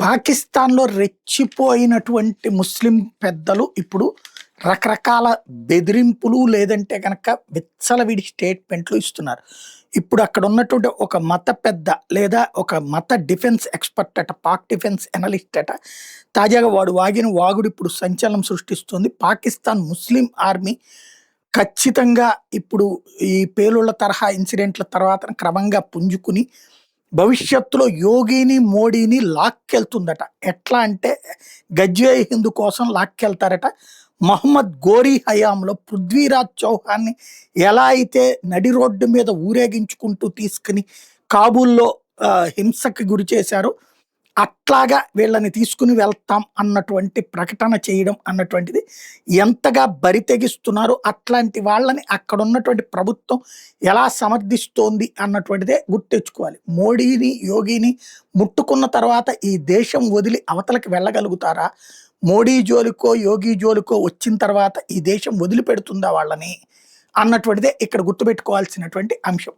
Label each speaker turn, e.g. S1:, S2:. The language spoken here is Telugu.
S1: పాకిస్తాన్‌లో రెచ్చిపోయినటువంటి ముస్లిం పెద్దలు ఇప్పుడు రకరకాల బెదిరింపులు లేదంటే గనక విచ్చలవిడి స్టేట్మెంట్లు ఇస్తున్నారు. ఇప్పుడు అక్కడ ఉన్నటువంటి ఒక మత పెద్ద లేదా ఒక మత డిఫెన్స్ ఎక్స్‌పర్ట్ అట, పాక్ డిఫెన్స్ అనలిస్ట్ అట. తాజాగా వాడు వాగిన వాగుడు ఇప్పుడు సంచలనం సృష్టిస్తుంది. పాకిస్తాన్ ముస్లిం ఆర్మీ ఖచ్చితంగా ఇప్పుడు ఈ పేలుళ్ల తరహా ఇన్సిడెంట్ల తర్వాత క్రమంగా పుంజుకుని భవిష్యత్తులో యోగిని, మోడీని లాక్కెళ్తుందట. ఎట్లా అంటే గజ్వే హింద్ కోసం లాక్కెళ్తారట. మహమ్మద్ గోరీ హయాంలో పృథ్వీరాజ్ చౌహాన్‌ని ఎలా అయితే నడి రోడ్డు మీద ఊరేగించుకుంటూ తీసుకొని కాబూల్‌లో హింసకి గురి చేశారో, అట్లాగా వీళ్ళని తీసుకొని వెళ్తాం అన్నటువంటి ప్రకటన చేయడం అన్నటువంటిది ఎంతగా బరి తెగిస్తున్నారో, అట్లాంటి వాళ్ళని అక్కడున్నటువంటి ప్రభుత్వం ఎలా సమర్థిస్తోంది అన్నటువంటిదే గుర్తెచ్చుకోవాలి. మోడీని, యోగిని ముట్టుకున్న తర్వాత ఈ దేశం వదిలి అవతలకి వెళ్ళగలుగుతారా? మోడీ జోలికో, యోగి జోలికో వచ్చిన తర్వాత ఈ దేశం వదిలిపెడుతుందా వాళ్ళని? అన్నటువంటిదే ఇక్కడ గుర్తుపెట్టుకోవాల్సినటువంటి అంశం.